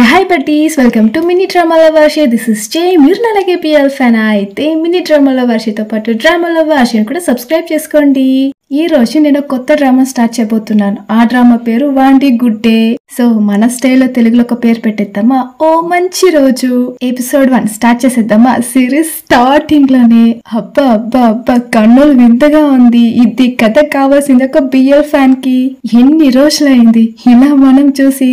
Hi buddies, welcome to mini డ్రామాల Varsha. This is J. మీరు నా అలాగే పిఎల్ ఫ్యాన్ అయితే మినీ డ్రామాల వర్షతో పాటు డ్రామాల వర్షని కూడా సబ్స్క్రైబ్ చేసుకోండి. ఈ రోజు నేను కొత్త డ్రామా స్టార్ట్ చేయబోతున్నాను. ఆ డ్రామా పేరు వాండి గుడ్ డే. సో మన స్టైల్లో తెలుగులో ఒక పేరు పెట్టేద్దామా? ఓ మంచి రోజు. ఎపిసోడ్ 1 స్టార్ట్ చేసేద్దామా? సిరీస్ స్టార్టింగ్ లోనే అబ్బా అబ్బా అబ్బా కన్నులు వింతగా ఉంది. ఇది కథ కావాల్సింది ఒక బిఎల్ ఫ్యాన్ కి. ఎన్ని రోజులైంది ఇలా మనం చూసి.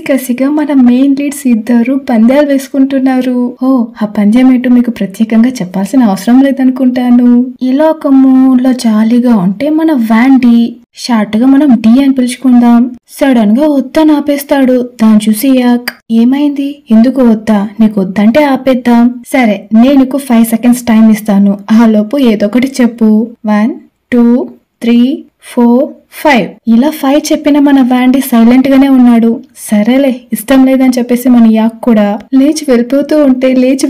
కసిగా మన మెయిన్ లీడ్స్ ఇద్దరు పందాలు వేసుకుంటున్నారు. ఓ ఆ పందెం ఏంటో మీకు ప్రత్యేకంగా చెప్పాల్సిన అవసరం లేదనుకుంటాను. ఇలా ఒక మూడ్లో జాలీగా ఉంటే మన వాండీ షార్ట్ గా మనం డి అని పిలుచుకుందాం. సడన్ గా వద్దని ఆపేస్తాడు. దాన్ని చూసి యాక్ ఏమైంది, ఎందుకు వద్దా, నీకు వద్దంటే ఆపేద్దాం. సరే నేను 5 seconds టైం ఇస్తాను, ఆ లోపు ఏదో ఒకటి చెప్పు. 1 2 3 4 5 ఇలా 5 చెప్పిన మన వాండీ సైలెంట్ గానే ఉన్నాడు. సరేలే ఇష్టం లేదని చెప్పేసి మన యాక్ కూడా లేచి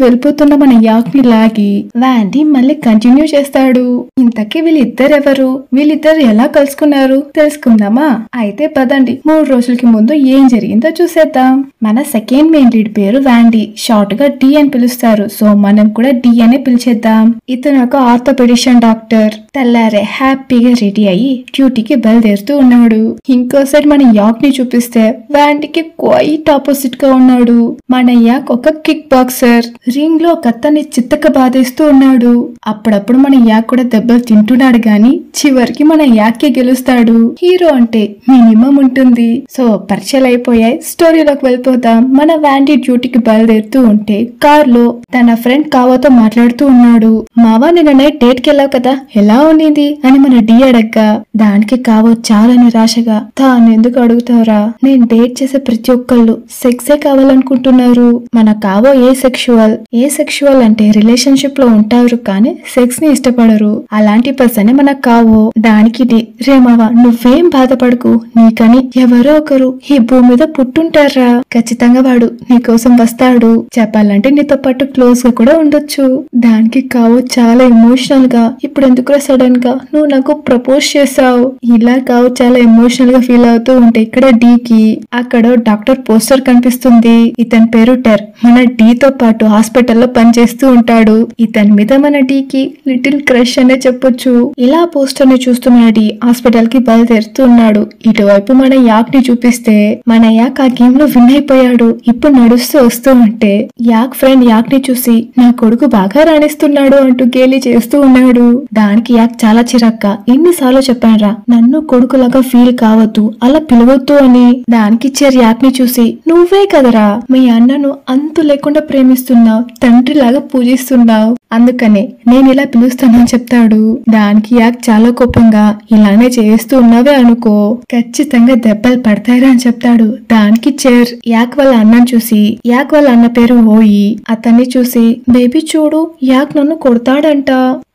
వెళ్ళిపోతున్న మన యాక్ ని లాగి వాండీ మళ్ళీ కంటిన్యూ చేస్తాడు. ఇంతకీ వీళ్ళిద్దరెవరు, వీళ్ళిద్దరు ఎలా కలుసుకున్నారు తెలుసుకుందామా? అయితే పదండి 3 రోజులకి ముందు ఏం జరిగిందో చూసేద్దాం. మన సెకండ్ మెయిన్ లీడ్ పేరు వాండీ, షార్ట్ గా డి అని పిలుస్తారు. సో మనం కూడా డి అనే పిలిచేద్దాం. ఇతను ఒక ఆర్థోపెడిషన్ డాక్టర్. తెల్లారే హ్యాపీగా రెడీ అయ్యి డ్యూటీకి బయలుదేరుతూ ఉన్నాడు. ఇంకోసారి మన యాక్ ని చూపిస్తే వాండీకి క్వైట్ ఆపోజిట్ గా ఉన్నాడు. మన యాక్ ఒక కిక్ బాక్సర్. రింగ్ లో ఒక అతన్ని చిత్తక బాధేస్తూ ఉన్నాడు. అప్పుడప్పుడు మన యాక్ కూడా దెబ్బలు తింటున్నాడు గాని చివరికి మన యాకే గెలుస్తాడు. హీరో అంటే మినిమం ఉంటుంది. సో పరిచయాలు అయిపోయాయి, స్టోరీలోకి వెళ్ళిపోతాం. మన వాండీ డ్యూటీకి బయలుదేరుతూ ఉంటే కార్ లో తన ఫ్రెండ్ కావాతో మాట్లాడుతూ ఉన్నాడు. మావా నిన్న నైట్ డేట్ కి వెళ్ళావు కదా, ఎలా ఉండింది అని మన డి అడగ్గా దానికి కావో చాలా నిరాశగా, తాను ఎందుకు అడుగుతావురా, నేను డేట్ చేసే ప్రతి ఒక్కళ్ళు సెక్సే కావాలనుకుంటున్నారు. మన కావో ఏ సెక్షువల్ అంటే రిలేషన్షిప్ లో ఉంటారు కానీ సెక్స్ ని ఇష్టపడరు. అలాంటి పర్సన్ మన కావో. దానికి రే మావా నువ్వేం బాధపడకు, నీకని ఎవరో ఒకరు ఈ భూమి మీద పుట్టుంటారా, ఖచ్చితంగా వాడు నీకోసం వస్తాడు, చెప్పాలంటే నీతో పాటు క్లోజ్ గా కూడా ఉండొచ్చు. దానికి కావో చాలా ఎమోషనల్ గా, ఇప్పుడు ఎందుకు సడన్ గా నువ్వు నాకు ప్రపోజ్ చేసావు, ఇలా కావు చాలా ఎమోషనల్ గా ఫీల్ అవుతూ ఉంటే ఇక్కడ డీకి అక్కడ డాక్టర్ పోస్టర్ కనిపిస్తుంది. ఇతని పేరు టెర్. మన డి తో పాటు హాస్పిటల్లో పనిచేస్తూ ఉంటాడు. ఇతని మీద మన డీకి లిటిల్ క్రష్ అనే చెప్పొచ్చు. ఇలా పోస్టర్ ని చూస్తూ మన డి హాస్పిటల్ కి బయలుదేరుతూ ఉన్నాడు. ఇటువైపు మన యాక్ ని చూపిస్తే మన యాక్ ఆ గేమ్ లో విన్ అయిపోయాడు. ఇప్పుడు నడుస్తూ వస్తూ ఉంటే యాక్ ఫ్రెండ్ యాక్ ని చూసి నా కొడుకు బాగా రాణిస్తున్నాడు అంటూ గేలి చేస్తూ ఉన్నాడు. దానికి యాక్ చాలా చిరాక్క, ఎన్నిసార్లు చెప్పానురా నన్ను కొడుకులాగా ఫీల్ కావద్దు, అలా పిలవద్దు అని. దానికి చెర్ యాక్ ని చూసి నువ్వే కదరా మీ అన్నను అంతు లేకుండా ప్రేమిస్తున్నావు, తండ్రిలాగా పూజిస్తున్నావు, అందుకనే నేను ఇలా పిలుస్తానని చెప్తాడు. దానికి యాక్ చాలా కోపంగా ఇలానే చేస్తూ ఉన్నావే అనుకో ఖచ్చితంగా దెబ్బలు పడతాయిరా అని చెప్తాడు. దానికి చెర్ యాక్ వాళ్ళ అన్నను చూసి, యాక్ వాళ్ళ అన్న పేరు ఓయి, అతన్ని చూసి బేబీ చూడు యాక్ నన్ను కొడతాడంట,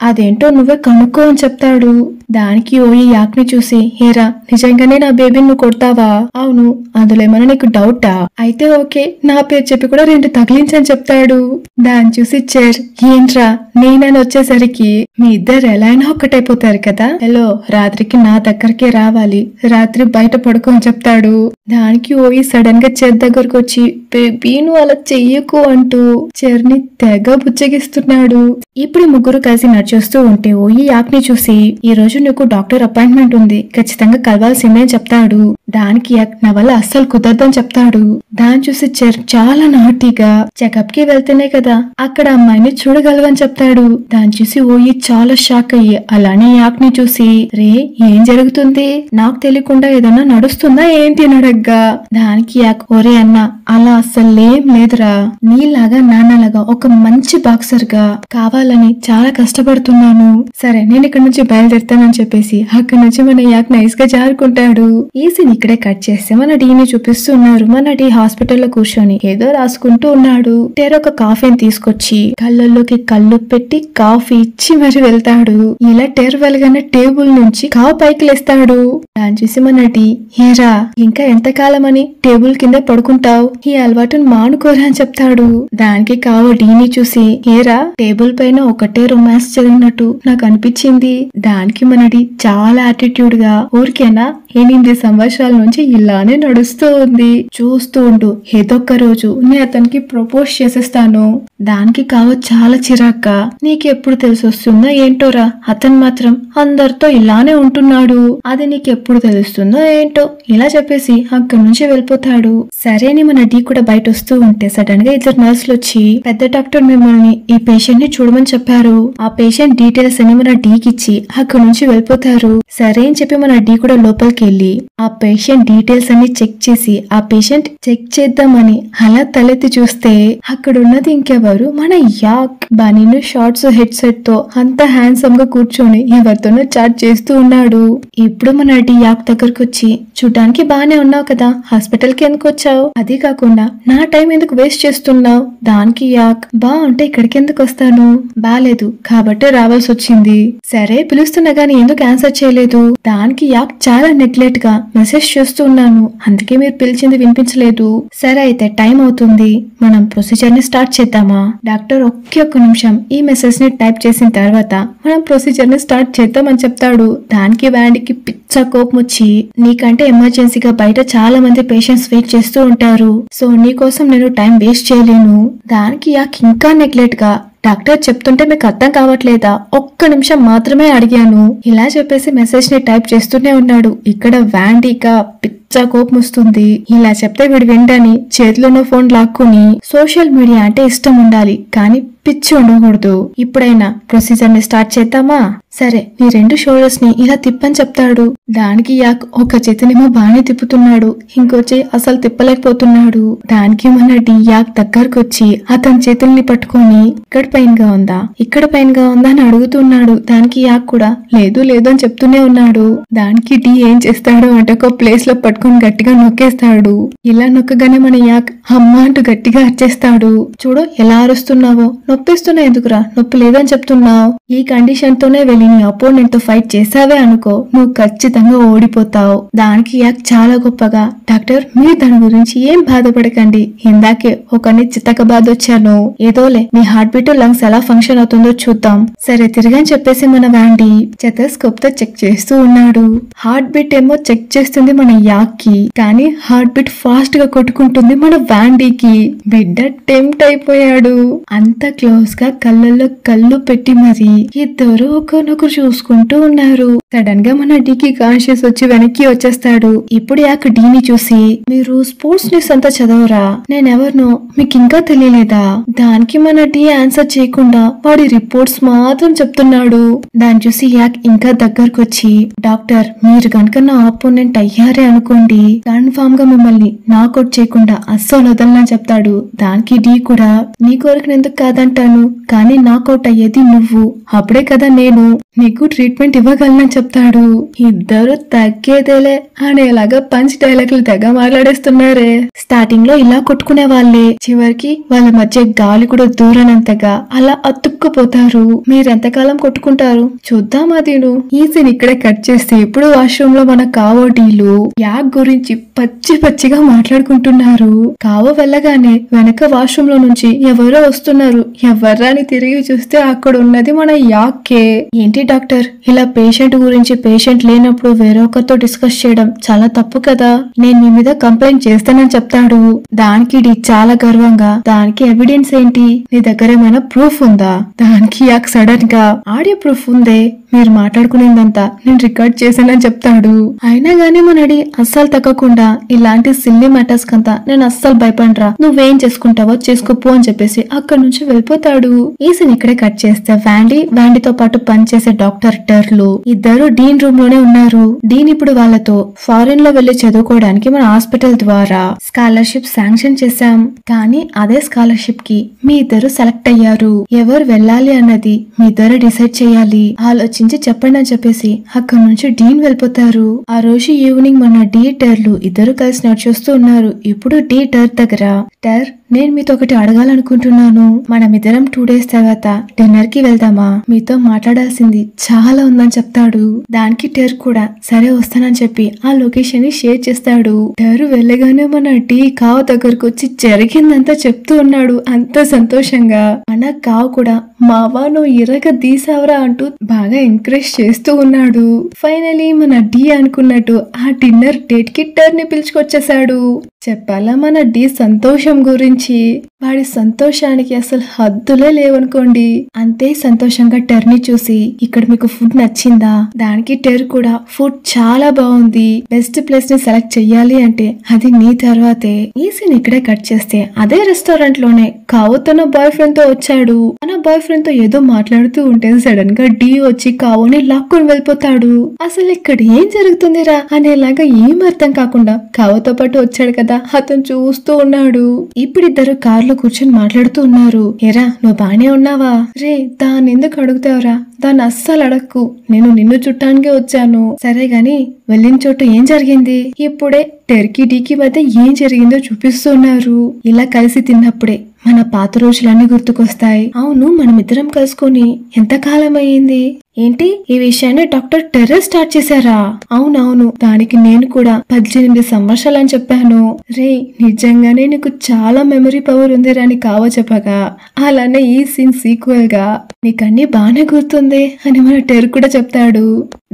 అదేంటో నువ్వే కనుక్కో అని చెప్తాడు. దానికి ఓయి యాక్ ని చూసి హేరా నిజంగానే నా బేబీని నువ్వు కొడతావా? అవును, అందులో ఏమైనా నీకు డౌటా? అయితే ఓకే నా పేరు చెప్పి కూడా 2 తగిలించని చెప్తాడు. దాన్ని చూసి చెర్ ఏంట్రా నేనని వచ్చేసరికి మీ ఇద్దరు ఎలా అయినా ఒక్కటైపోతారు కదా, హలో రాత్రికి నా దగ్గరికి రావాలి, రాత్రి బయట పడుకో అని చెప్తాడు. దానికి ఓయి సడన్ గా చెర్ దగ్గరకు వచ్చి బేబీ నువ్వు అలా చెయ్యకు అంటూ చెర్ ని తెగ బుచ్చగిస్తున్నాడు. ఇప్పుడు ముగ్గురు కలిసి నడిచొస్తూ ఉంటే ఓయి యాక్ ని చూసి ఈ రోజు నీకు డాక్టర్ అపాయింట్మెంట్ ఉంది, ఖచ్చితంగా కలవాల్సిందే అని చెప్తాడు. దానికి యాక్ నా వల్ల అస్సలు కుదరదని చెప్తాడు. దాన్ని చూసి చెర్ చాలా నాటిగా చెకప్ కి వెళ్తేనే కదా అక్కడ అమ్మాయిని చూడగలవని చెప్తాడు. దాన్ని చూసి ఓయి చాలా షాక్ అయ్యి అలానే యాక్ ని చూసి రే ఏం జరుగుతుంది, నాకు తెలియకుండా ఏదన్నా నడుస్తుందా ఏంటి అని అడగ్గా దానికి యాక్ ఒరే అన్న అలా అస్సలేం లేదురా, నీలాగా నాన్నలాగా ఒక మంచి బాక్సర్ గా కావాలని చాలా కష్టపడుతున్నాను, సరే నేను ఇక్కడ నుంచి బయలుదేరుతానని చెప్పేసి అక్కడి నుంచి మన యాక్ నైస్ గా జారుకుంటాడు. ఈ సీన్ ఇక్కడే కట్ చేస్తే మన డీని చూపిస్తున్నారు. మన డి హాస్పిటల్లో కూర్చొని ఏదో రాసుకుంటూ ఉన్నాడు. టెర్ ఒక కాఫీని తీసుకొచ్చి కళ్ళల్లోకి కళ్ళు పెట్టి కాఫీ ఇచ్చి మరి వెళ్తాడు. ఇలా టెర్ వెళ్ళగానే టేబుల్ నుంచి కావు పైకి లేస్తాడు. దాన్ని చూసి మన డి హేరా ఇంకా ఎంతకాలం అని టేబుల్ కింద పడుకుంటావు, ఈ అలవాటును మానుకోరా అని చెప్తాడు. దానికి కావు డీని చూసి హేరా టేబుల్ పైన ఒకటే రొమాన్స్ జరిగినట్టు నాకు అనిపించింది. దానికి మన డి చాలా యాటిట్యూడ్ గా ఊరికేనా 8 సంవత్సరాల నుంచి ఇలానే నడుస్తూ ఉంది. చూస్తూ ఉండు, ఏదొక్క రోజు నేను అతనికి ప్రపోజ్ చేసేస్తాను. దానికి చాలా చిరాగ్గా, నీకెప్పుడు తెలిసొస్తుందో ఏంటోరా, అతను మాత్రం అందరితో ఇలానే ఉంటున్నాడు, అది నీకెప్పుడు తెలుస్తుందో ఏంటో ఇలా చెప్పేసి అక్కడి నుంచి వెళ్ళిపోతాడు. సరే అని మన డీ కూడా బయట వస్తూ ఉంటే సడన్ గా 2 నర్సులు వచ్చి, పెద్ద డాక్టర్ మిమ్మల్ని ఈ పేషెంట్ ని చూడమని చెప్పారు. ఆ పేషెంట్ డీటెయిల్స్ అని మన డీకి ఇచ్చి అక్కడి నుంచి వెళ్ళిపోతారు. సరే అని చెప్పి మన డీ కూడా లోపలికి వెళ్ళి ఆ పేషెంట్ డీటెయిల్స్ అన్ని చెక్ చేసి ఆ పేషెంట్ చెక్ చేద్దామని అలా తలెత్తి చూస్తే అక్కడ ఉన్నది ఇంకెవరు, మన యాక్. బనీను షార్ట్స్ హెడ్ సెట్ తో అంత హ్యాండ్సమ్ గా కూర్చొని ఎవరితోనో చాట్ చేస్తూ ఉన్నాడు. ఇప్పుడు మన డీ యాక్ దగ్గరకు వచ్చి, చూడ్డానికి బానే ఉన్నావు కదా, హాస్పిటల్ కి ఎందుకు వచ్చావు, అది కాకుండా నా టైం ఎందుకు వేస్ట్ చేస్తున్నావు. దానికి యాక్, బాగుంటే ఇక్కడికి ఎందుకు వస్తాను, బాలేదు కాబట్టి రావాల్సి వచ్చింది. సరే పిలుస్తున్నా గానీ ఎందుకు ఆన్సర్ చేయలేదు. దానికి యాక్ చాలా నెగ్లెక్ట్ గా, మెసేజ్ చేస్తూ ఉన్నాను అందుకే మీరు పిలిచింది వినిపించలేదు. సరే అయితే టైం అవుతుంది, మనం ప్రొసీజర్ ని స్టార్ట్ చేద్దామా. డాక్టర్ ఒక్క నిమిషం ఈ మెసేజ్ ని టైప్ చేసిన తర్వాత మనం ప్రొసీజర్ ని స్టార్ట్ చేద్దామని చెప్తాడు. దానికి వ్యాండీకి పిచ్చ కోపం వచ్చి, నీకంటే ఎమర్జెన్సీగా బయట చాలా మంది పేషెంట్స్ వెయిట్ చేస్తూ ఉంటారు, సో నీకోసం నేను టైం వేస్ట్ చేయలేను. దానికి యాక్ ఇంకా నెగ్లెక్ట్ గా, డాక్టర్ చెప్తుంటే మీకు అర్థం కావట్లేదా, ఒక్క నిమిషం మాత్రమే అడిగాను, ఇలా చెప్పేసి మెసేజ్ ని టైప్ చేస్తూనే ఉన్నాడు. ఇక్కడ వ్యాండీగా పిచ్చ కోపం వస్తుంది. ఇలా చెప్తే వీడు వింటని చేతిలోనో ఫోన్ లాక్కుని, సోషల్ మీడియా అంటే ఇష్టం ఉండాలి కానీ పిచ్చి ఉండకూడదు, ఇప్పుడైనా ప్రొసీజర్ ని స్టార్ట్ చేద్దామా. సరే నీ 2 షోల్డర్స్ ని ఇలా తిప్పని చెప్తాడు. దానికి యాక్ ఒక చేతినేమో బానే తిప్పుతున్నాడు, ఇంకో చేయి అసలు తిప్పలేకపోతున్నాడు. దానికి మన డి యాక్ దగ్గరకు వచ్చి అతని చేతుల్ని పట్టుకొని, ఇక్కడ పెయిన్ గా ఉందా, ఇక్కడ పెయిన్ గా ఉందా అని అడుగుతున్నాడు. దానికి యాక్ కూడా లేదు లేదు అని చెప్తూనే ఉన్నాడు. దానికి డి ఏం చేస్తాడు అంటే ఒక ప్లేస్ లో పట్టుకొని గట్టిగా నొక్కేస్తాడు. ఇలా నొక్కగానే మన యాక్ అమ్మ అంటూ గట్టిగా అరిచేస్తాడు. చూడు ఎలా అరుస్తున్నావో, నొప్పిస్తున్నా ఎందుకురా, నొప్పి లేదని చెప్తున్నావు. ఈ కండిషన్ తోనే వెళ్ళి నీ అపోనెంట్ తో ఫైట్ చేసావే అనుకో, నువ్వు ఖచ్చితంగా ఓడిపోతావు. దానికి యాక్ చాలా గొప్పగా, డాక్టర్ మీరు దాని గురించి ఏం బాధపడకండి, ఇందాకే ఒకరిని చిత్తక బాధ వచ్చాను, ఏదోలే మీ హార్ట్ బీట్ లంగ్స్ ఎలా ఫంక్షన్ అవుతుందో చూద్దాం. సరే తిరగని చెప్పేసి మన వ్యాండీ స్టెథోస్కోప్ తో చెక్ చేస్తూ ఉన్నాడు. హార్ట్ బీట్ ఏమో చెక్ చేస్తుంది మన యాక్ కి, కానీ హార్ట్ బీట్ ఫాస్ట్ గా కొట్టుకుంటుంది మన వ్యాండీకి. బిడ్డ టెంప్ట్ అయిపోయాడు. అంత క్లోజ్ గా కళ్ళల్లో కళ్ళు పెట్టి మరి ఇద్దరు ఒకరినొకరు చూసుకుంటూ ఉన్నారు. సడన్ గా మన డీకి కాన్షియస్ వచ్చి వెనక్కి వచ్చేస్తాడు. ఇప్పుడు యాక్ డీని చూసి, మీరు స్పోర్ట్స్ న్యూస్ అంతా చదవరా, నేనెవరినో మీకు ఇంకా తెలియలేదా. దానికి మన డీ ఆన్సర్ చేయకుండా వాడి రిపోర్ట్స్ మాత్రం చెప్తున్నాడు. దాన్ని చూసి యాక్ ఇంకా దగ్గరకు వచ్చి, డాక్టర్ మీరు కనుక నా ఆపోనెంట్ అయ్యారే అనుకోండి, కన్ఫామ్ గా మిమ్మల్ని నాకౌట్ చేయకుండా అస్సలు వదలని చెప్తాడు. దానికి డీ కూడా, నీ కోరికను ఎందుకు కాదంటాను, కానీ నాకౌట్ అయ్యేది నువ్వు, అప్పుడే కదా నేను నీకు ట్రీట్మెంట్ ఇవ్వగలనని చెప్తాడు. ఇద్దరు తగ్గేదేలే అనేలాగా పంచ్ డైలాగులు తెగ మాట్లాడేస్తున్నారే. స్టార్టింగ్ లో ఇలా కొట్టుకునే వాళ్ళే, చివరికి వాళ్ళ మధ్య గాలి కూడా దూరనంతగా అలా అతుక్కుపోతారు. మీరెంతకాలం కొట్టుకుంటారు చూద్దాం. అదిను ఈ సీన్ ఇక్కడే కట్ చేస్తే ఇప్పుడు వాష్రూమ్ లో మన కావో డీలు యాక్ గురించి పచ్చి పచ్చిగా మాట్లాడుకుంటున్నారు. కావో వెళ్ళగానే వెనక వాష్రూమ్ లో నుంచి ఎవరో వస్తున్నారు. ఎవర్రా అని తిరిగి చూస్తే అక్కడ ఉన్నది మన యాక్కే. ఏంటి డాక్టర్ ఇలా పేషెంట్ గురించి, పేషెంట్ లేనప్పుడు వేరొకరితో డిస్కస్ చేయడం చాలా తప్పు కదా, నేను మీ మీద కంప్లైంట్ చేస్తానని చెప్తాడు. దానికి డి చాలా గర్వంగా, దానికి ఎవిడెన్స్ ఏంటి, నీ దగ్గర ఏమైనా ప్రూఫ్ ఉందా. దానికి యాక్ సడన్ గా, ఆడియో ప్రూఫ్ ఉందే, మీరు మాట్లాడుకునేదంతా నేను రికార్డ్ చేశానని చెప్తాడు. అయినా గానీ మనడి అస్సలు తగ్గకుండా, ఇలాంటి సిల్లీ మ్యాటర్స్ కంతా నేను అస్సలు భయపడరా, నువ్వేం చేసుకుంటావో చేసుకోపో అని చెప్పేసి అక్కడి నుంచి వెళ్ళిపోతాడు. ఈ సీన్ ఇక్కడే కట్ చేస్తే వ్యాండీతో పాటు పనిచేసే డాక్టర్ టర్లు ఇద్దరు డీన్ రూమ్ లోనే ఉన్నారు. డీన్ ఇప్పుడు వాళ్ళతో ఫారిన్ లో వెళ్లి చదువుకోవడానికి మన హాస్పిటల్ ద్వారా స్కాలర్షిప్ శాంక్షన్ చేశాం, కానీ అదే స్కాలర్షిప్ కి మీ ఇద్దరు సెలెక్ట్ అయ్యారు, ఎవరు వెళ్ళాలి అన్నది మీ ఇద్దరు డిసైడ్ చేయాలి, ఆలోచించి చెప్పండి అని చెప్పేసి అక్కడి నుంచి డీన్ వెళ్ళిపోతారు. ఆ రోజు ఈవినింగ్ మన డీ టర్లు ఇద్దరు కలిసి నడిచొస్తూ ఉన్నారు. ఇప్పుడు డీ టర్ దగ్గర, టర్ నేను మీతో ఒకటి అడగాలనుకుంటున్నాను, మనమిద్దరం 2 days తర్వాత డిన్నర్ కి వెళ్దామా, మీతో మాట్లాడాల్సింది చాలా ఉందని చెప్తాడు. దానికి టెర్ కూడా సరే వస్తానని చెప్పి ఆ లొకేషన్ ని షేర్ చేస్తాడు. టెర్ వెళ్ళగానే మన టీ కావ్ దగ్గరకు వచ్చి జరిగిందంతా చెప్తూ ఉన్నాడు అంత సంతోషంగా. మన కావ్ కూడా మావా నువ్వు ఇరగ తీసావరా అంటూ బాగా ఎంకరేజ్ చేస్తూ ఉన్నాడు. ఫైనలీ మన డి అనుకున్నట్టు ఆ డిన్నర్ డేట్ కి టెర్ ని పిలుచుకొచ్చేసాడు. చెప్పాలా మన డి సంతోషం గురించి. వాడి సంతోషానికి అసలు హద్దులే లేవనుకోండి. అంతే సంతోషంగా టెర్ ని చూసి ఇక్కడ మీకు ఫుడ్ నచ్చిందా? దానికి టెర్ కూడా ఫుడ్ చాలా బాగుంది, బెస్ట్ ప్లేస్ ని సెలెక్ట్ చెయ్యాలి అంటే అది నీ తర్వాతే. ఈ సీన్ ఇక్కడే కట్ చేస్తే అదే రెస్టారెంట్ లోనే కావు తన బాయ్ ఫ్రెండ్ తో వచ్చాడు. తన బాయ్ ఫ్రెండ్ తో ఏదో మాట్లాడుతూ ఉంటే సడన్ గా డి వచ్చి కావుని లాక్కొని వెళ్ళిపోతాడు. అసలు ఇక్కడ ఏం జరుగుతుందిరా అనేలాగా ఏం అర్థం కాకుండా కావుతో పాటు వచ్చాడు కదా అతను చూస్తూ ఉన్నాడు. ఇప్పుడిద్దరు కార్లో కూర్చొని మాట్లాడుతూ ఉన్నారు. ఎరా నువ్వు బానే ఉన్నావా? రే దాన్ని ఎందుకు అడుగుతావురా? దాన్ని అస్సలు అడక్కు, నేను నిన్ను చుట్టానికే వచ్చాను. సరే గాని వెళ్ళిన చోటు ఏం జరిగింది? ఇప్పుడే టెర్కీ డీకి మధ్య ఏం జరిగిందో చూపిస్తున్నారు. ఇలా కలిసి తిన్నప్పుడే మన పాత రోజులన్నీ గుర్తుకొస్తాయి. అవును మనమిద్దరం కలుసుకొని ఎంతకాలం అయ్యింది? ఏంటి ఈ విషయాన్ని డాక్టర్ టెర్రర్ స్టార్ట్ చేశారా? అవునవును, దానికి నేను కూడా 18 సంవత్సరాలని చెప్పాను. రే నిజంగానే నీకు చాలా మెమరీ పవర్ ఉంది రాని కావో చెప్పగా. అలానే ఈ సీన్ సీక్వెల్ గా నీకన్నీ బానే గుర్తుంది అని మన టెర్ కూడా చెప్తాడు.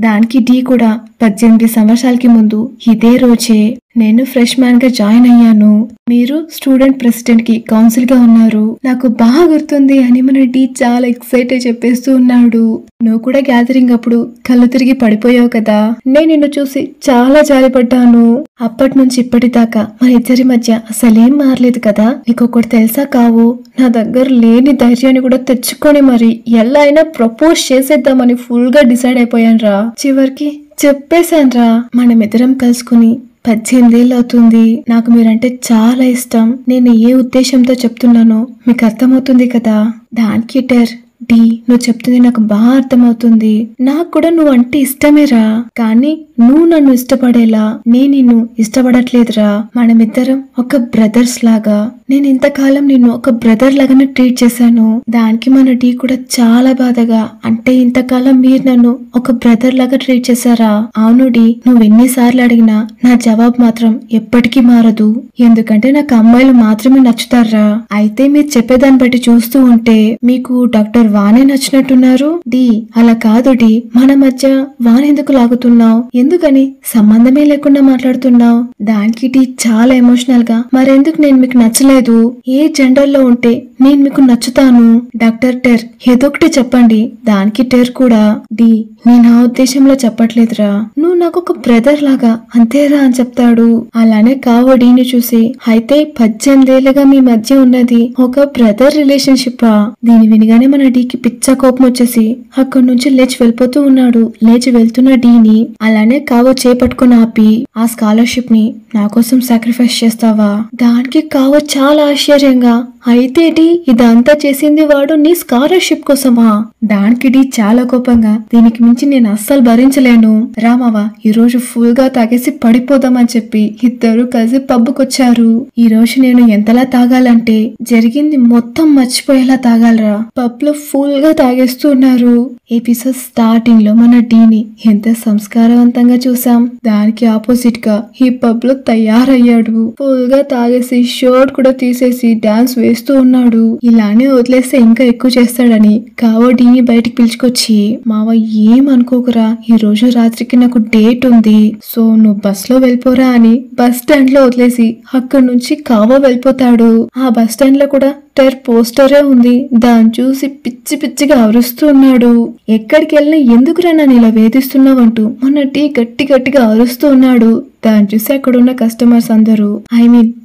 దానికి డి కూడా 18 సంవత్సరాలకి ముందు ఇదే రోజే నేను ఫ్రెష్ మ్యాన్ గా జాయిన్ అయ్యాను. మీరు స్టూడెంట్ ప్రెసిడెంట్ కి కౌన్సిల్ గా ఉన్నారు, నాకు బాగా గుర్తుంది అని మన డి చాలా ఎక్సైట్ అయి చెప్పేస్తూ ఉన్నాడు. నువ్వు కూడా గ్యాదరింగ్ అప్పుడు కళ్ళు తిరిగి పడిపోయావు కదా, నేను నిన్ను చూసి చాలా జాలిపడ్డాను. అప్పటి నుంచి ఇప్పటిదాకా మన ఇద్దరి మధ్య అసలేం మారలేదు కదా. నీకొకటి తెలుసా కావు, నా దగ్గర లేని ధైర్యాన్ని కూడా తెచ్చుకొని మరి ఎలా అయినా ప్రపోజ్ చేసేద్దామని ఫుల్ గా డిసైడ్ అయిపోయాను రా. చివరికి చెప్పేశాన్రా. మనమిద్దరం కలుసుకుని 18 ఏళ్ళు అవుతుంది. నాకు మీరంటే చాలా ఇష్టం. నేను ఏ ఉద్దేశంతో చెప్తున్నానో మీకు అర్థమవుతుంది కదా. దానికి టెర్ డి నువ్వు చెప్తుంది నాకు బాగా అర్థమవుతుంది. నాకు కూడా నువ్వు అంటే ఇష్టమేరా, కానీ నువ్వు నన్ను ఇష్టపడేలా నేను నిన్ను ఇష్టపడట్లేదురా. మనమిద్దరం ఒక బ్రదర్స్ లాగా. నేను ఇంతకాలం నిన్ను ఒక బ్రదర్ లాగానే ట్రీట్ చేశాను. దానికి మన డి కూడా చాలా బాధగా, అంటే ఇంతకాలం మీరు నన్ను ఒక బ్రదర్ లాగా ట్రీట్ చేశారా? అవును డి, నువ్వు ఎన్నిసార్లు అడిగినా నా జవాబు మాత్రం ఎప్పటికీ మారదు. ఎందుకంటే నాకు అమ్మాయిలు మాత్రమే నచ్చుతారా. అయితే మీరు చెప్పేదాన్ని బట్టి చూస్తూ ఉంటే మీకు డాక్టర్ వానే నచ్చినట్టున్నారు. డి అలా కాదు డి, మన మధ్య వానెందుకు లాగుతున్నావు? ఎందుకని సంబంధమే లేకుండా మాట్లాడుతున్నావు? దానికి డి చాలా ఎమోషనల్ గా మరెందుకు నేను మీకు నచ్చలేదు? ఏ జెండర్ లో ఉంటే నేను మీకు నచ్చుతాను? డాక్టర్ టెర్ ఏదొకటి చెప్పండి. దానికి టెర్ కూడా డి నేను ఆ ఉద్దేశంలో చెప్పట్లేదురా, నువ్వు నాకు ఒక బ్రదర్ లాగా అంతేరా అని చెప్తాడు. అలానే కావు డీని చూసి అయితే 18 ఏళ్ళగా మీ మధ్య ఉన్నది ఒక బ్రదర్ రిలేషన్షిప్. దీని వినగానే మన డీకి పిచ్చ కోపం వచ్చేసి అక్కడి నుంచి లేచి వెళ్ళిపోతూ ఉన్నాడు. లేచి వెళ్తున్న డీని అలానే కావో చేపట్టుకుని ఆపి ఆ స్కాలర్షిప్ ని నా కోసం సాక్రిఫైస్ చేస్తావా? దానికి కావో చాలా ఆశ్చర్యంగా అయితే డి ఇదంతా చేసింది వాడు నీ స్కాలర్షిప్ కోసమా? దానికి డి చాలా కోపంగా దీనికి మించి నేను అస్సలు భరించలేను. రామావా ఈ రోజు ఫుల్ గా తాగేసి పడిపోదామని చెప్పి ఇద్దరు కలిసి పబ్బుకొచ్చారు. ఈ రోజు నేను ఎంతలా తాగాలంటే జరిగింది మొత్తం మర్చిపోయేలా తాగాలరా. పబ్ లో ఫుల్ గా తాగేస్తూ ఉన్నారు. ఎపిసోడ్ స్టార్టింగ్ లో మన డీని ఎంత సంస్కారవంతంగా చూసాం, దానికి ఆపోజిట్ గా ఈ పబ్ లో తయారయ్యాడు. ఫుల్ గా తాగేసి షర్ట్ కూడా తీసేసి డాన్స్ వేస్తూ ఉన్నాడు. ఇలానే వదిలేస్తే ఇంకా ఎక్కువ చేస్తాడని కావో డీని బయటికి పిలుచుకొచ్చి మావ ఏం అనుకోకురా, ఈ రోజు రాత్రికి నాకు డేట్ ఉంది, సో నువ్వు బస్ లో వెళ్ళిపోరా అని బస్ స్టాండ్ లో వదిలేసి అక్కడి నుంచి కావో వెళ్ళిపోతాడు. ఆ బస్ స్టాండ్ లో కూడా టెర్ పోస్టరే ఉంది. దాన్ని చూసి పిచ్చి పిచ్చిగా అరుస్తూ ఉన్నాడు. ఎక్కడికి వెళ్ళినా ఎందుకురా నన్ను ఇలా వేధిస్తున్నావంటూ మన టీ గట్టి గట్టిగా అరుస్తూ ఉన్నాడు. దాన్ని చూసి అక్కడ ఉన్న కస్టమర్స్ అందరూ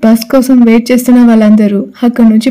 బస్ కోసం వెయిట్ చేస్తున్న వాళ్ళందరూ అక్కడ నుంచి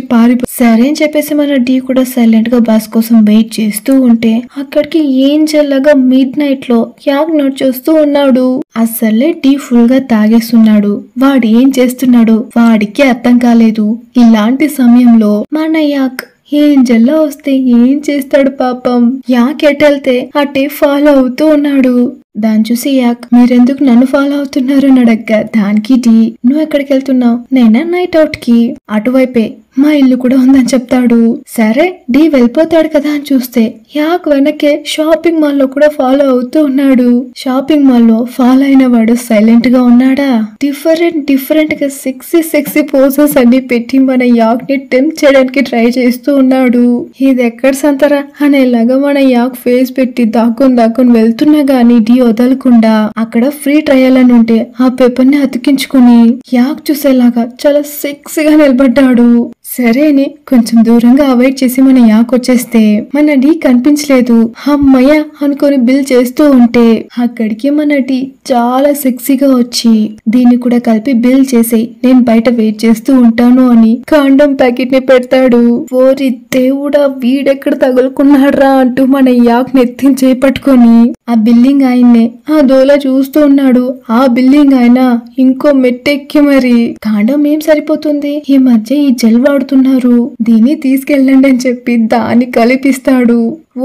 సరే అని చెప్పేసి మన డి కూడా సైలెంట్ గా బస్ కోసం వెయిట్ చేస్తూ ఉంటే అక్కడికి ఏం చల్లగా మిడ్ నైట్ లో యాక్ నడిచొస్తూ ఉన్నాడు. అసలే డి ఫుల్ గా తాగేస్తున్నాడు. వాడు ఏం చేస్తున్నాడో వాడికి అర్థం కాలేదు. ఇలాంటి సమయంలో మన యాక్ ఏంజెల్లా వస్తే ఏం చేస్తాడు పాపం. యాక్ ఎటెళ్తే అటే ఫాలో అవుతూ ఉన్నాడు. దాన్ని చూసి యాక్ మీరెందుకు నన్ను ఫాలో అవుతున్నారు అని అడగ్గా దానికి డి నువ్వు ఎక్కడికి వెళ్తున్నావు? నేనా నైట్ అవుట్ కి. అటువైపే మా ఇల్లు కూడా ఉందని చెప్తాడు. సరే డి వెళ్ళిపోతాడు కదా అని చూస్తే యాక్ వెనకే షాపింగ్ మాల్ లో కూడా ఫాలో అవుతూ ఉన్నాడు. షాపింగ్ మాల్ లో ఫాలో అయిన వాడు సైలెంట్ గా ఉన్నాడా? డిఫరెంట్ గా సెక్సీ పోజెస్ అన్ని పెట్టి మన యాక్ ని టెంప్ట్ చేయడానికి ట్రై చేస్తూ ఉన్నాడు. ఇది ఎక్కడ సంతరా అనేలాగా మన యాక్ ఫేస్ పెట్టి దాక్కుని వెళ్తున్నా గానీ డి వదలకుండా అక్కడ ఫ్రీ ట్రయల్ అని ఉంటే ఆ పేపర్ ని అతికించుకుని యాక్ చూసేలాగా చాలా సెక్సీగా నిలబడ్డాడు. సరే అని కొంచెం దూరంగా అవాయిడ్ చేసి మన యాక్ వచ్చేస్తే మన డి కనిపించలేదు. అమ్మయ్య అనుకొని బిల్ చేస్తూ ఉంటే అక్కడికి మన డి చాలా సెక్సీగా వచ్చి దీన్ని కూడా కలిపి బిల్ చేసి నేను బయట వెయిట్ చేస్తూ ఉంటాను అని కాండోమ్ ప్యాకెట్ ని పెడతాడు. ఓరి దేవుడా వీడెక్కడ తగులుకున్నాడ్రా అంటూ మన యాక్ నెత్తిని చేపట్టుకొని ఆ బిల్డింగ్ ఆయన్నే ఆ దోల చూస్తూ ఉన్నాడు. ఆ బిల్డింగ్ ఆయన ఇంకో మెట్టెక్కి మరి కాండోమ్ ఏం సరిపోతుంది, ఈ మధ్య ఈ జెల్ వాడుతున్నారు, దీన్ని తీసుకెళ్ళండి అని చెప్పి దాన్ని కలిపిస్తాడు.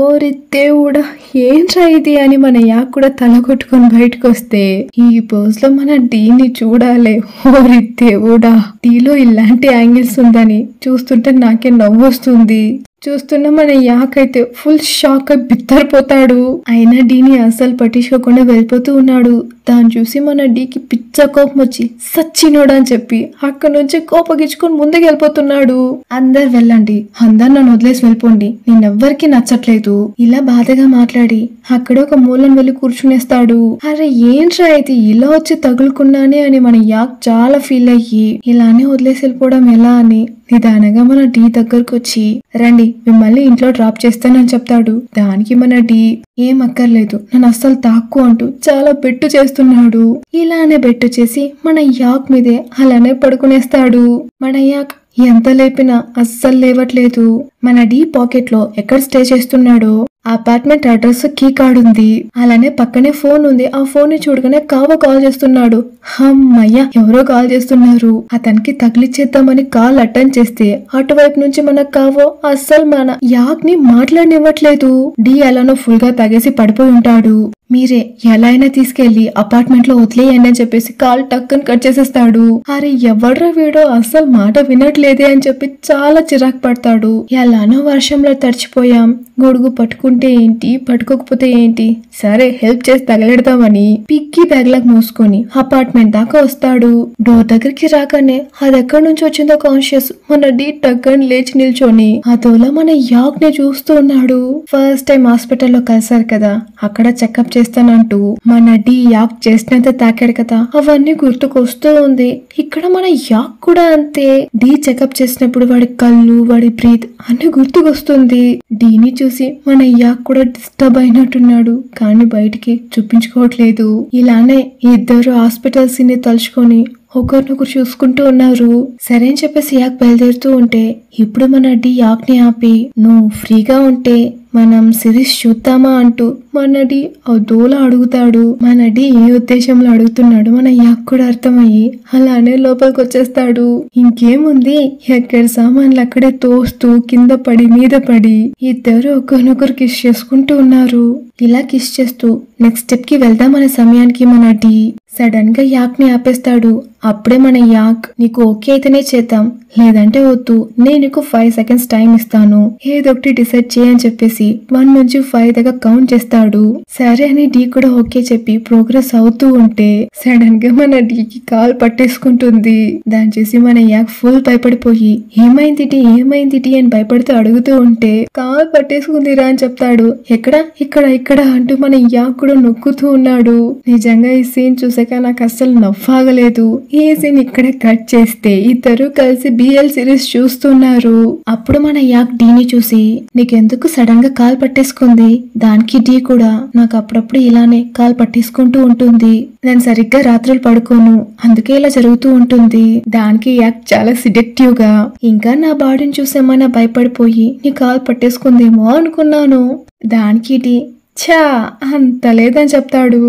ఓరి దేవుడా ఏంట్రా ఇది అని మన యాక్ కూడా తల కొట్టుకొని బయటకు వస్తే ఈ పోజ్ లో మన డీని చూడాలి. ఓరి దేవుడా డీలో ఇలాంటి యాంగిల్స్ ఉందని చూస్తుంటే నాకే నవ్వొస్తుంది. చూస్తున్న మన యాక్ అయితే ఫుల్ షాక్ అయి బిత్తరిపోతాడు. అయినా డీని అస్సలు పట్టించుకోకుండా వెళ్ళిపోతూ ఉన్నాడు. దాన్ని చూసి మన డీకి పిచ్చ కోపం వచ్చి సచ్చినోడు అని చెప్పి అక్కడ నుంచి కోపగించుకొని ముందుకు వెళ్ళిపోతున్నాడు. అందరు వెళ్ళండి, అందరు నన్ను వదిలేసి వెళ్ళిపోండి, నేనెవ్వరికి నచ్చట్లేదు ఇలా బాధగా మాట్లాడి అక్కడ ఒక మూలను వెళ్ళి కూర్చునేస్తాడు. అరే ఏంట్రా అయితే ఇలా వచ్చి తగులుకున్నానే అని మన యాక్ చాలా ఫీల్ అయ్యి ఇలానే వదిలేసి వెళ్ళిపోవడం ఎలా అని నిదానంగా మన డి దగ్గరకు వచ్చి రండి మిమ్మల్ని ఇంట్లో డ్రాప్ చేస్తానని చెప్తాడు. దానికి మన డి ఏం అక్కర్లేదు నన్ను అస్సలు తాక్కు అంటూ చాలా బెట్టు చేస్తున్నాడు. ఇలానే బెట్టు చేసి మన యాక్ మీదే అలానే పడుకునేస్తాడు. మన యాక్ ఎంత లేపినా అస్సలు లేవట్లేదు. మన డి పాకెట్ లో ఎక్కడ స్టే చేస్తున్నాడో అపార్ట్మెంట్ అడ్రస్ కీ కార్డ్ ఉంది. అలానే పక్కనే ఫోన్ ఉంది. ఆ ఫోన్ ని చూడగానే కావ కాల్ చేస్తున్నాడు. అమ్మయ్య ఎవరో కాల్ చేస్తున్నారు. అతనికి తగిలిచ్చేద్దామని కాల్ అటెండ్ చేస్తే అటువైపు నుంచి మన కావో అస్సలు మన యాక్ ని మాట్లాడనివ్వట్లేదు. డి అలానో ఫుల్ గా తాగేసి పడిపోయి ఉంటాడు. మీరే ఎలా అయినా తీసుకెళ్లి అపార్ట్మెంట్ లో వదిలేయండి అని చెప్పేసి కాల్ టక్కని కట్ చేసేస్తాడు. అరే ఎవడ్రా వీడో అస్సలు మాట వినట్లేదే అని చెప్పి చాలా చిరాకు పడతాడు. ఎలానో వర్షంలో తడిచిపోయాం, గొడుగు పట్టుకుంటే ఏంటి పట్టుకోకపోతే ఏంటి, సరే హెల్ప్ చేసి తగలెడదామని పిక్కి బ్యాగ్లకు మోసుకొని అపార్ట్మెంట్ దాకా వస్తాడు. డోర్ దగ్గరికి రాగానే అది ఎక్కడి నుంచి వచ్చిందో కాన్షియస్ మన డి టక్కని లేచి నిల్చొని అదోలా మన యాక్ ని చూస్తూ ఉన్నాడు. ఫస్ట్ టైం హాస్పిటల్లో కలిసారు కదా, అక్కడ చెకప్ చేస్తానంటూ మన డి యాక్ చేసినంత తాకాడు కదా, అవన్నీ గుర్తుకొస్తూ ఉంది. ఇక్కడ మన యాక్ కూడా అంతే. డి చెకప్ చేసినప్పుడు వాడి కళ్ళు వాడి బ్రీత్ అన్ని గుర్తుకొస్తుంది. డీని చూసి మన యాక్ కూడా డిస్టర్బ్ అయినట్టున్నాడు, కానీ బయటికి చూపించుకోవట్లేదు. ఇలానే ఇద్దరు హాస్పిటల్స్ ని తలుచుకొని ఒకరినొకరు చూసుకుంటూ ఉన్నారు. సరే అని చెప్పేసి యాక్ బయలుదేరుతూ ఉంటే ఇప్పుడు మన డి యాక్ ని ఆపి నువ్వు ఫ్రీగా ఉంటే మనం సిరీస్ చూద్దామా అంటూ మన డి దోల అడుగుతాడు. మన డి ఏ ఉద్దేశంలో అడుగుతున్నాడు మన యాక్ కూడా అర్థమయ్యి అలానే లోపలికి వచ్చేస్తాడు. ఇంకేముంది ఎక్కడ సామాన్లు అక్కడే తోస్తూ కింద పడి మీద పడి ఇద్దరు ఒకరినొకరు కిస్ చేసుకుంటూ ఉన్నారు. ఇలా కిస్ చేస్తూ నెక్స్ట్ స్టెప్ కి వెళ్దామనే సమయానికి మన డి సడన్ గా యాక్ ని ఆపేస్తాడు. అప్పుడే మన యాక్ నీకు ఓకే అయితేనే చేద్దాం, లేదంటే వద్దు, నేను నీకు 5 సెకండ్స్ టైం ఇస్తాను, ఏదొకటి డిసైడ్ చేయని చెప్పేసి 1 నుంచి 5 దాకా కౌంట్ చేస్తాడు. సరే అని డి కూడా ఓకే చెప్పి ప్రోగ్రెస్ అవుతూ ఉంటే సడన్ గా మన డీకి కాల్ పట్టేసుకుంటుంది. దాన్ని చూసి మన యాక్ ఫుల్ భయపడిపోయి ఏమైంది డి అని భయపడుతూ అడుగుతూ ఉంటే కాల్ పట్టేసుకుందిరా అని చెప్తాడు. ఎక్కడ ఇక్కడ ఇక్కడ అంటూ మన యాక్ కూడా నొక్కుతూ ఉన్నాడు. నిజంగా ఈ సీన్ చూసాక నాకు అస్సలు నవ్వాగలేదు. ఈ సీన్ ఇక్కడే కట్ చేస్తే ఇద్దరు కలిసి బిఎల్ సిరీస్ చూస్తున్నారు. అప్పుడు మన యాక్ డీని చూసి నీకెందుకు సడన్ గా కాల్ పట్టేసుకుంది, దానికి డీ కూడా నాకు అప్పుడప్పుడు ఇలానే కాల్ పట్టేసుకుంటూ ఉంటుంది, నేను సరిగ్గా రాత్రులు పడుకోను అందుకే ఇలా జరుగుతూ ఉంటుంది. దానికి యాక్ చాలా సిడెక్టివ్ గా ఇంకా నా బాడీని చూసేమన్నా భయపడిపోయి నీ కాల్ పట్టేసుకుందేమో అనుకున్నాను. దానికి డీ ఛా అంత లేదని చెప్తాడు.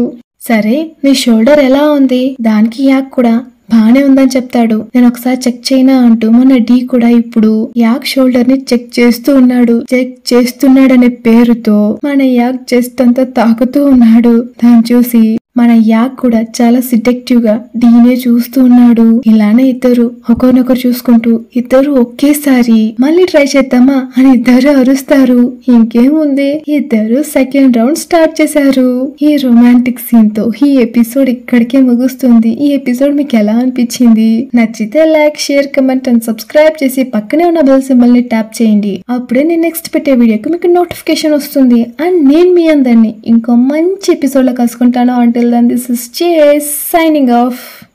సరే నీ షోల్డర్ ఎలా ఉంది, దానికి యాక్ కూడా బానే ఉందని చెప్తాడు. నేను ఒకసారి చెక్ చేయనా అంటూ మన డి కూడా ఇప్పుడు యాక్ షోల్డర్ ని చెక్ చేస్తూ ఉన్నాడు. చెక్ చేస్తున్నాడనే పేరుతో మన యాక్ చెస్ట్ అంతా తాకుతూ ఉన్నాడు. దాన్ని చూసి మన యాక్ కూడా చాలా సెడక్టివ్ గా డీనే చూస్తూ ఉన్నాడు. ఇలానే ఇద్దరు ఒకరినొకరు చూసుకుంటూ ఇద్దరు ఒకేసారి మళ్ళీ ట్రై చేద్దామా అని ఇద్దరు అరుస్తారు. ఇంకేముంది, ఇద్దరు సెకండ్ రౌండ్ స్టార్ట్ చేశారు. ఈ రొమాంటిక్ సీన్ తో ఈ ఎపిసోడ్ ఇక్కడికే ముగుస్తుంది. ఈ ఎపిసోడ్ మీకు ఎలా అనిపించింది? నచ్చితే like, share, comment and subscribe చేసి పక్కనే ఉన్న బెల్ సింబల్ ని ట్యాప్ చేయండి. అప్పుడే నేను నెక్స్ట్ పెట్టే వీడియోకి మీకు నోటిఫికేషన్ వస్తుంది. అండ్ నేను మీ అందరినీ ఇంకో మంచి ఎపిసోడ్ లో కలుసుకుంటాను. Until then this is J signing of.